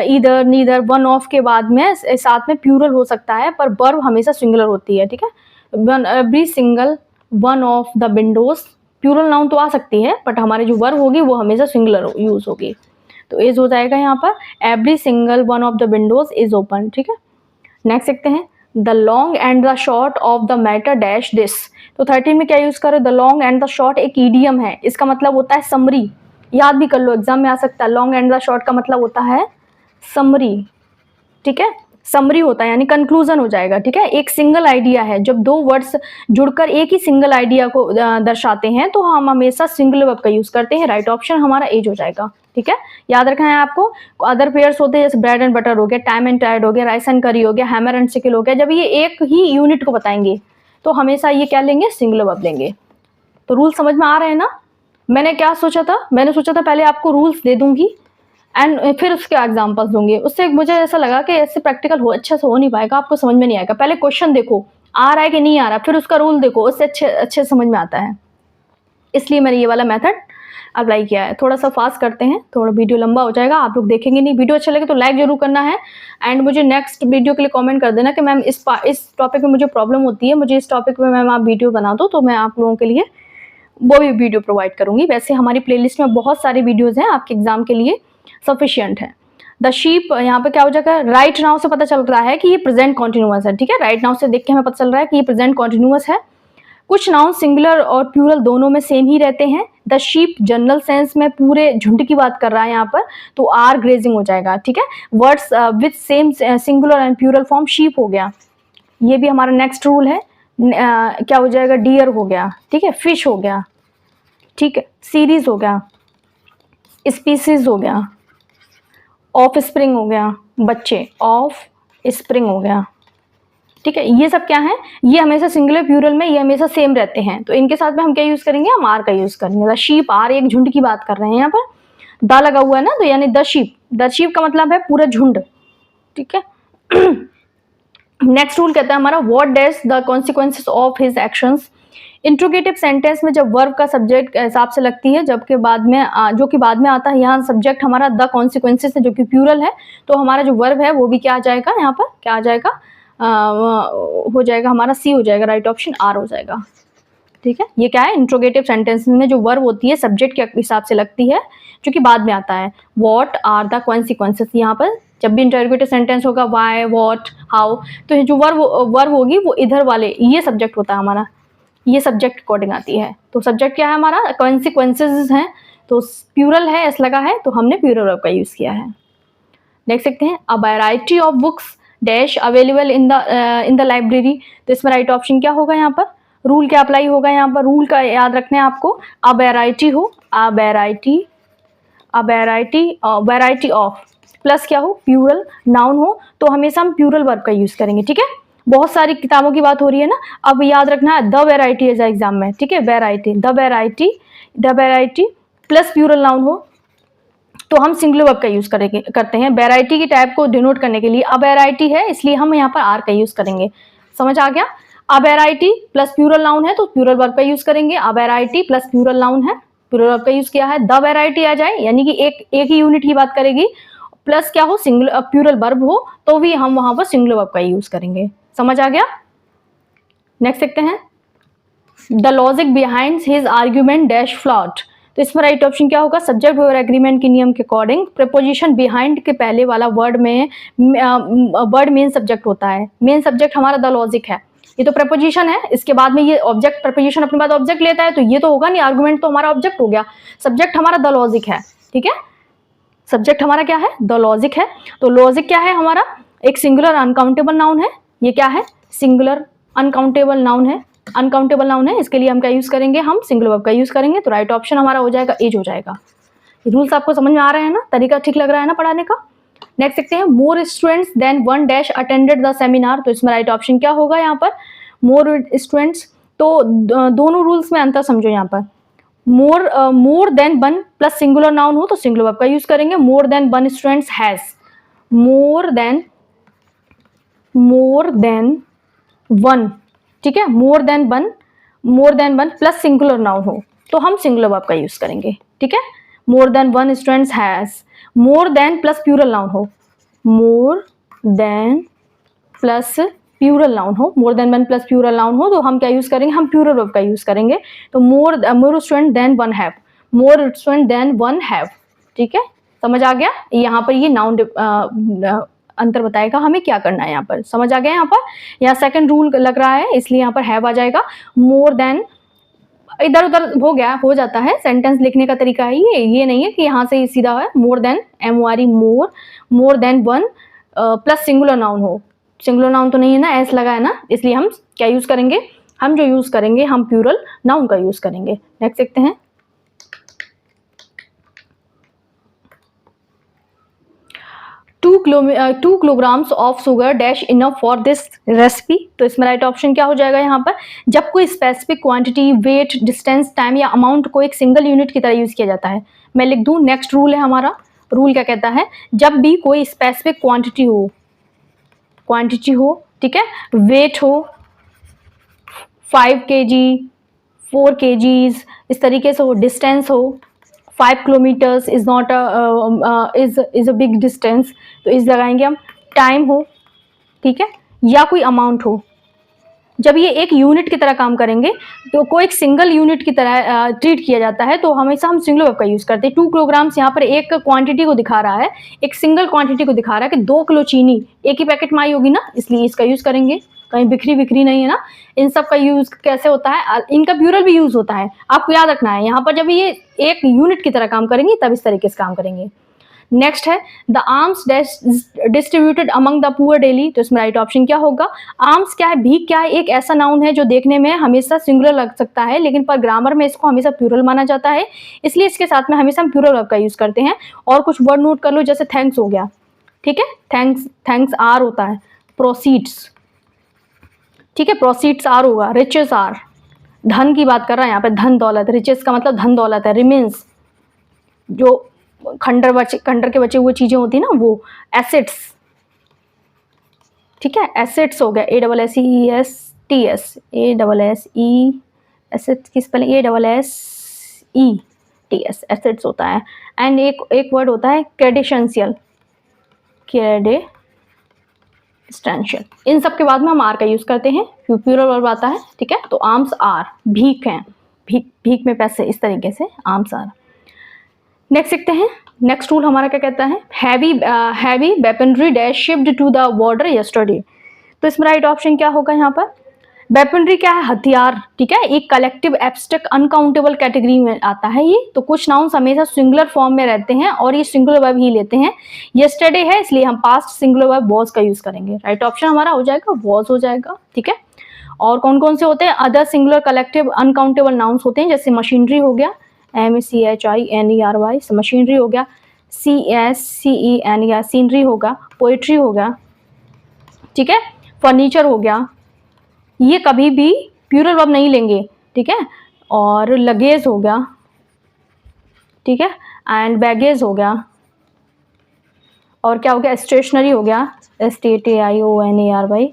either, neither, one of के बाद में साथ में प्लूरल हो सकता है पर वर्ब हमेशा सिंगुलर होती है, ठीक है। Every single one of the windows, plural noun तो आ सकती है बट हमारी जो वर्ब होगी वो हमेशा सिंगुलर यूज होगी, तो इज हो जाएगा यहाँ पर every single one of the Windows is open, ठीक है। नेक्स्ट देखते हैं, the long and the short of the matter dash this. तो 13 में क्या यूज करो, the long and the short एक ईडियम है, इसका मतलब होता है समरी, याद भी कर लो एग्जाम में आ सकता है। लॉन्ग एंड द शॉर्ट का मतलब होता है समरी, ठीक है, समरी होता है यानी कंक्लूजन हो जाएगा, ठीक है। एक सिंगल आइडिया है, जब दो वर्ड्स जुड़कर एक ही सिंगल आइडिया को दर्शाते हैं तो हम हमेशा सिंगुलर वर्ब का यूज करते हैं। राइट ऑप्शन हमारा एज हो जाएगा, ठीक है, याद रखना है आपको। अदर पेयर्स होते हैं जैसे ब्रेड एंड बटर हो गया, टाइम एंड टायर्ड हो गया, राइस एंड करी हो गया, हैमर एंड सिकल हो गया, जब ये एक ही यूनिट को बताएंगे तो हमेशा ये क्या लेंगे, सिंगुलर वर्ब लेंगे। तो रूल समझ में आ रहे हैं ना। मैंने क्या सोचा था, मैंने सोचा था पहले आपको रूल्स दे दूंगी एंड फिर उसके एग्जाम्पल्स दूंगी, उससे मुझे ऐसा लगा कि ऐसे प्रैक्टिकल हो अच्छे से हो नहीं पाएगा, आपको समझ में नहीं आएगा। पहले क्वेश्चन देखो आ रहा है कि नहीं आ रहा, फिर उसका रूल देखो, उससे अच्छे समझ में आता है। इसलिए मैंने ये वाला मेथड अप्लाई किया है। थोड़ा सा फास्ट करते हैं, थोड़ा वीडियो लंबा हो जाएगा, आप लोग देखेंगे नहीं। वीडियो अच्छा लगे तो लाइक जरूर करना है एंड मुझे नेक्स्ट वीडियो के लिए कमेंट कर देना कि मैम इस टॉपिक में मुझे प्रॉब्लम होती है, मुझे इस टॉपिक में मैम आप वीडियो बना दो, तो मैं आप लोगों के लिए वो भी वीडियो प्रोवाइड करूंगी। वैसे हमारी प्लेलिस्ट में बहुत सारे वीडियोज़ हैं, आपके एग्जाम के लिए सफिशियंट है। द शीप, यहाँ पे क्या हो जाएगा, राइट नाउ से पता चल रहा है कि ये प्रेजेंट कॉन्टिन्यूअस है, ठीक है। राइट नाउ से देख के हमें पता चल रहा है कि ये प्रेजेंट कॉन्टिन्यूअस है। कुछ नाउन सिंगुलर और प्लूरल दोनों में सेम ही रहते हैं। द शीप जनरल सेंस में पूरे झुंड की बात कर रहा है यहाँ पर, तो आर ग्रेजिंग हो जाएगा, ठीक है। Words with same singular and plural form, sheep हो गया, ये भी हमारा नेक्स्ट रूल है। क्या हो जाएगा, डियर हो गया, ठीक है, फिश हो गया, ठीक है, सीरीज हो गया, स्पीसीज हो गया, ऑफ स्प्रिंग हो गया, बच्चे, ऑफ स्प्रिंग हो गया, ठीक है। ये सब क्या है, ये हमेशा सिंगुलर प्लूरल में ये हमेशा सेम रहते हैं, तो इनके साथ में हम क्या यूज करेंगे, हम आर का यूज करेंगे। द शीप, आर एक झुंड की बात कर रहे हैं यहाँ पर, द लगा हुआ है ना, तो यानी द शीप, द शीप का मतलब है पूरा झुंड, ठीक है। नेक्स्ट रूल कहता है हमारा, what dash the consequences of his actions. Interrogative sentence में जब वर्ब का सब्जेक्ट के हिसाब से लगती है, जबकि बाद में जो कि बाद में आता है, यहाँ सब्जेक्ट हमारा द कॉन्सिक्वेंसेस है जो कि प्लूरल है, तो हमारा जो वर्ब है वो भी क्या आ जाएगा, यहाँ पर क्या आ जाएगा, हो जाएगा हमारा सी हो जाएगा, राइट ऑप्शन आर हो जाएगा, ठीक है। ये क्या है, इंट्रोगेटिव सेंटेंस में जो वर्ब होती है सब्जेक्ट के हिसाब से लगती है, जो कि बाद में आता है। व्हाट आर द कॉन्सिक्वेंसेस, यहाँ पर जब भी इंटरोगेटिव सेंटेंस होगा, व्हाई, व्हाट, हाउ, तो जो वर्ब होगी वो इधर वाले, ये सब्जेक्ट होता है हमारा, ये सब्जेक्ट अकॉर्डिंग आती है। तो सब्जेक्ट क्या है हमारा, कॉन्सिक्वेंसेस हैं, तो प्लूरल है, एस लगा है, तो हमने प्लूरल वर्ब का यूज किया है। नेक्स्ट देखते हैं, a variety of books dash available in the library. तो इसमें राइट ऑप्शन क्या होगा, यहाँ पर रूल क्या अप्लाई होगा, यहाँ पर रूल का याद रखना है आपको। अ वैरायटी हो, अ वैरायटी ऑफ प्लस क्या हो, प्लूरल नाउन हो, तो हमेशा हम प्लूरल वर्ब का यूज करेंगे, ठीक है। बहुत सारी किताबों की बात हो रही है ना, अब याद रखना है द वैरायटी है एग्जाम में, ठीक है, variety, the variety plus plural noun हो तो हम सिंगुलर वर्ब का यूज करते हैं। वैरायटी की टाइप को डिनोट करने के लिए अब वैरायटी है, इसलिए हम यहाँ पर आर का यूज करेंगे, समझ आ गया। अब वैरायटी प्लस प्लूरल नाउन है तो प्लूरल वर्ब का यूज करेंगे। अब वैरायटी प्लस प्लूरल नाउन है, प्लूरल वर्ब का यूज किया है। द वैरायटी आ जाए यानी कि एक ही यूनिट की बात करेगी, प्लस क्या हो, सिंगुलर प्लूरल वर्ब हो, तो भी हम वहां पर सिंगुलर वर्ब का यूज करेंगे, समझ आ गया। नेक्स्ट देखते हैं, the logic behind his argument dash flawed. तो इसमें राइट ऑप्शन क्या होगा, सब्जेक्ट और एग्रीमेंट के नियम के अकॉर्डिंग प्रीपोजिशन बिहाइंड के पहले वाला वर्ड में वर्ड मेन सब्जेक्ट होता है। मेन सब्जेक्ट हमारा द लॉजिक है, ये तो प्रीपोजिशन है, इसके बाद में ये ऑब्जेक्ट, प्रीपोजिशन अपने बाद ऑब्जेक्ट लेता है, तो ये तो होगा नहीं, आर्गुमेंट तो हमारा ऑब्जेक्ट हो गया, सब्जेक्ट हमारा द लॉजिक है, ठीक है। सब्जेक्ट हमारा क्या है, द लॉजिक है। तो लॉजिक क्या है हमारा, एक सिंगुलर अनकाउंटेबल नाउन है, ये क्या है, सिंगुलर अनकाउंटेबल नाउन है, अनकाउंटेबल नाउन है, इसके लिए हम क्या यूज करेंगे, हम सिंगुलर वर्ब का यूज करेंगे। तो राइट ऑप्शन हमारा हो जाएगा एज हो जाएगा। रूल्स आपको समझ में आ रहे हैं ना, तरीका ठीक लग रहा है ना पढ़ाने का। नेक्स्ट देखते हैं, more students than one dash attended the seminar. तो इसमें राइट ऑप्शन क्या होगा, यहाँ पर मोर स्टूडेंट्स, तो दोनों रूल्स में अंतर समझो। यहाँ पर मोर than one plus singular noun हो तो सिंगुलर वर्ब का यूज करेंगे। मोर than one students has, more than one, ठीक है, more than one plus singular noun हो तो हम सिंगुलर वर्ब का यूज करेंगे, ठीक है। More than one students has, more than plus plural noun हो, more than plus plural noun हो, more than one plus plural noun हो तो हम क्या यूज करेंगे, हम प्लूरल वर्ब का यूज करेंगे। तो more student than one have, more student than one have, ठीक है, समझ आ गया। यहाँ पर ये नाउन अंतर बताएगा हमें क्या करना है। यहाँ पर समझ आ गया, यहाँ पर यहाँ सेकंड रूल लग रहा है इसलिए यहाँ पर हैव आ जाएगा। मोर देन इधर उधर हो गया, हो जाता है, सेंटेंस लिखने का तरीका है ये नहीं है कि यहाँ से सीधा है। मोर देन MORE मोर than one plus singular noun हो, सिंगुलर नाउन तो नहीं है ना, एस लगा है ना, इसलिए हम क्या यूज करेंगे, हम जो यूज करेंगे हम प्लूरल नाउन का यूज करेंगे। नेक्स्ट देखते हैं 2 kilograms of sugar dash enough for this recipe. तो इसमें राइट ऑप्शन क्या हो जाएगा, यहाँ पर जब कोई specific quantity, weight, distance, time या अमाउंट को एक सिंगल यूनिट की तरह यूज किया जाता है। मैं लिख दूं, नेक्स्ट रूल है हमारा। रूल क्या कहता है, जब भी कोई स्पेसिफिक क्वांटिटी हो, ठीक है, वेट हो 5 kg 4 kgs इस तरीके से हो, डिस्टेंस हो 5 kilometres is not is a big distance, तो इस लगाएंगे हम। टाइम हो, ठीक है, या कोई अमाउंट हो, जब ये एक यूनिट की तरह काम करेंगे तो कोई एक सिंगल यूनिट की तरह ट्रीट किया जाता है, तो हमेशा हम सिंगुलर वर्ब का यूज करते हैं। 2 किलोग्राम्स यहाँ पर एक क्वांटिटी को दिखा रहा है, एक सिंगल क्वांटिटी को दिखा रहा है कि 2 किलो चीनी एक ही पैकेट में आई होगी ना, इसलिए इसका यूज करेंगे। कहीं बिखरी नहीं है ना। इन सब का यूज कैसे होता है, इनका प्लूरल भी यूज होता है, आपको याद रखना है। यहाँ पर जब ये एक यूनिट की तरह काम करेंगे तब इस तरीके से काम करेंगे। नेक्स्ट है the arms distributed among the poor daily. तो इसमें राइट ऑप्शन क्या होगा, आर्म्स क्या है, भीख क्या है, एक ऐसा नाउन है जो देखने में हमेशा सिंगुलर लग सकता है लेकिन पर ग्रामर में इसको हमेशा प्लूरल माना जाता है, इसलिए इसके साथ में हमेशा हम प्लूरल वर्ब का यूज करते हैं। और कुछ वर्ड नोट कर लो, जैसे थैंक्स हो गया, ठीक है, थैंक्स आर होता है, प्रोसीड्स, ठीक है, प्रोसीड्स आर होगा, रिचेस आर, धन की बात कर रहा है यहाँ पे, धन दौलत, रिचेस का मतलब धन दौलत है, रिमेन्स जो खंडर के बचे हुए चीजें होती है ना वो, एसेट्स, ठीक है, एसेट्स हो गया, ASSETS, एसेट्स की स्पेलिंग ASSETS, एसेट्स होता है। एंड एक वर्ड होता है क्रेडेंशियल, इन सब के बाद में हम आर का यूज करते हैं, प्लूरल वर्ब आता है, ठीक है। तो आर्म्स आर, भीख है, भीख में पैसे, इस तरीके से आर्म्स आर। नेक्स्ट देखते हैं, नेक्स्ट रूल हमारा क्या कहता है, heavy weaponry dash shipped to the border yesterday. तो इसमें राइट ऑप्शन क्या होगा, यहाँ पर वेपनरी क्या है, हथियार, ठीक है, एक कलेक्टिव एब्स्ट्रैक्ट अनकाउंटेबल कैटेगरी में आता है ये। तो कुछ नाउन्स हमेशा सिंगुलर फॉर्म में रहते हैं और ये सिंगुलर वर्ब ही लेते हैं। यस्टरडे है इसलिए हम पास्ट सिंगुलर वर्ब वॉज का यूज करेंगे। राइट ऑप्शन हमारा हो जाएगा वॉज हो जाएगा, ठीक है। और कौन कौन से होते हैं, other singular collective uncountable nouns होते हैं, जैसे मशीनरी हो गया, MACHINERY, मशीनरी हो गया, CSCENER, सीनरी होगा, पोइट्री हो गया, ठीक है, फर्नीचर हो गया, ये कभी भी प्लूरल वर्ब नहीं लेंगे, ठीक है। और लगेज हो गया, ठीक है, एंड बैगेज हो गया, और क्या हो गया, स्टेशनरी हो गया, STATIONERY,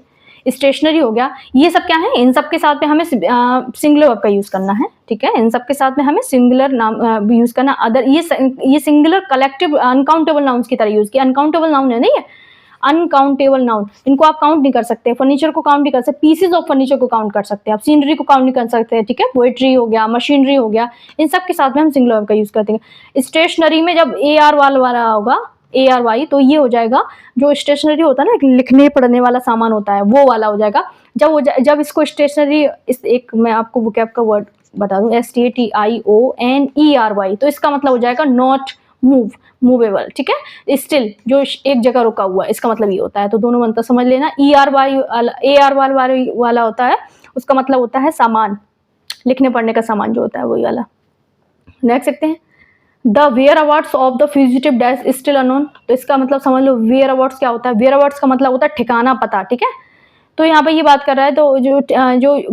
स्टेशनरी हो गया। ये सब क्या है, इन सब के साथ में हमें सिंगुलर वर्ब का यूज करना है, ठीक है, इन सब के साथ में हमें सिंगुलर नाम यूज करना। अदर ये सिंगुलर कलेक्टिव अनकाउंटेबल नाउन्स की तरह यूज किया, अनकाउंटेबल नाउन है नहीं है, अनकाउंटेबल नाउन, इनको आप काउंट नहीं कर सकते, फर्नीचर को काउंट नहीं कर सकते, पीसेज ऑफ फर्नीचर को काउंट कर सकते हैं आप, सीनरी को काउंट नहीं कर सकते, ठीक है, पोएट्री हो गया, मशीनरी हो गया, इन सब के साथ में हम सिंगुलर वर्ब का यूज करते हैं। स्टेशनरी में जब AR वाला होगा, ARY, तो ये हो जाएगा, जो स्टेशनरी होता है ना, लिखने पढ़ने वाला सामान होता है, वो वाला हो जाएगा। जब इसको स्टेशनरी, एक मैं आपको वोकैब का वर्ड बता दूं, STATIONERY, तो इसका मतलब हो जाएगा नॉट मूवेबल, ठीक है, स्टिल, जो एक जगह रुका हुआ, इसका मतलब ये होता है। तो दोनों मंत्र समझ लेना। AR वाला होता है, उसका मतलब होता है सामान, लिखने पढ़ने का सामान जो होता है वही वाला। नेक्स्ट देखते हैं, the whereabouts of the fugitive dash still unknown. तो इसका मतलब समझ लो, वेयर अवार्ड्स क्या होता है, वेयर अवार्ड्स का मतलब होता है ठिकाना, पता, ठीक है। तो यहाँ पे ये बात कर रहा है, तो जो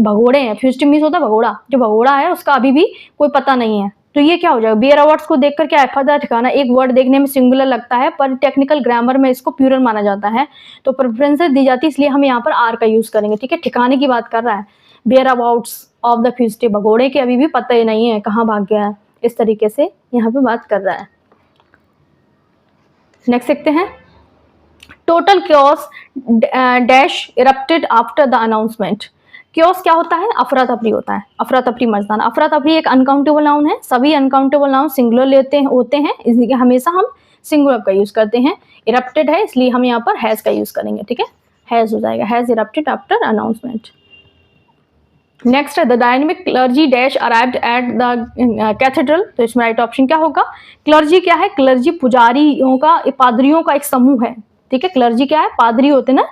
भगोड़े हैं, फ्यूजिटिव मीन्स होता है भगोड़ा, जो भगोड़ा है उसका अभी भी कोई पता नहीं है, तो ये क्या हो जाएगा, वेयर अवार्ड्स को देखकर क्या है, पता ठिकाना। एक वर्ड देखने में सिंगुलर लगता है पर टेक्निकल ग्रामर में इसको प्लूरल माना जाता है, तो प्रेफरेंसेस दी जाती है, इसलिए हम यहाँ पर आर का यूज करेंगे, ठीक है। ठिकाने की बात कर रहा है, whereabouts of the fugitive, भगोड़े के अभी भी पता ही नहीं है कहाँ भाग गया है, इस तरीके से यहाँ पे बात कर रहा है। नेक्स्ट देखते हैं, total chaos dash erupted after the announcement. Chaos क्या होता है, अफरा तफरी होता है, अफरा तफरी मचना। अफरा तफरी एक अनकाउंटेबल नाउन है, सभी अनकाउंटेबल नाउन सिंगुलर होते हैं, इसलिए हमेशा हम सिंगुलर का यूज करते हैं। इरप्टेड है इसलिए हम यहाँ पर हैज का यूज करेंगे, ठीक है, हैज हो जाएगा, has erupted after announcement. Next है the dynamic clergy dash arrived at the cathedral, तो इसमें राइट ऑप्शन क्या होगा? क्लर्जी क्या है? क्लर्जी पुजारियों का, पादरियों का एक समूह है, ठीक है। क्लर्जी क्या है? पादरी होते हैं ना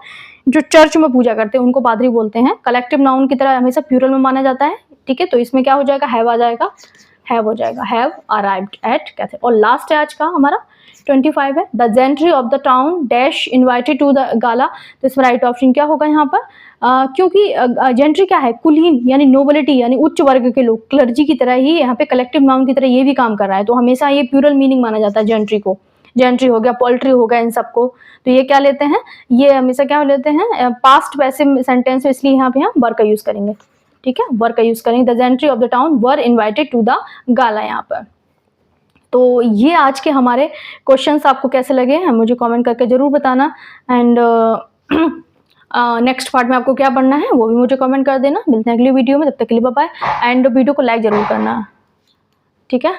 जो चर्च में पूजा करते हैं, उनको पादरी बोलते हैं। कलेक्टिव नाउन की तरह हमेशा प्लूरल में माना जाता है, ठीक है। तो इसमें क्या हो जाएगा? हैव आ जाएगा, हैव हो जाएगा, हैव अराइव्ड एट कैथेड्रल। और लास्ट है आज का हमारा 25 है the gentry of the town dash invited to the gala, तो इसमें राइट ऑप्शन क्या होगा यहाँ पर? क्योंकि जेंट्री क्या है? कुलीन यानी नोबिलिटी यानी उच्च वर्ग के लोग, क्लर्जी की तरह ही यहाँ पे कलेक्टिव नाउन की तरह ये भी काम कर रहा है, तो हमेशा ये प्लूरल मीनिंग माना जाता है जेंट्री को। जेंट्री हो गया, पोल्ट्री हो गया, इन सबको तो ये क्या लेते हैं? ये हमेशा क्या लेते हैं? पास्ट पैसिव सेंटेंस, इसलिए यहाँ पे हम वर का यूज करेंगे, ठीक है, वर का यूज करेंगे। The gentry of the town were invited to the gala यहाँ पर। तो ये आज के हमारे क्वेश्चंस आपको कैसे लगे हैं मुझे कमेंट करके जरूर बताना। एंड नेक्स्ट पार्ट में आपको क्या पढ़ना है वो भी मुझे कमेंट कर देना। मिलते हैं अगली वीडियो में, तब तक के लिए बाय बाय। एंड वीडियो को लाइक जरूर करना, ठीक है।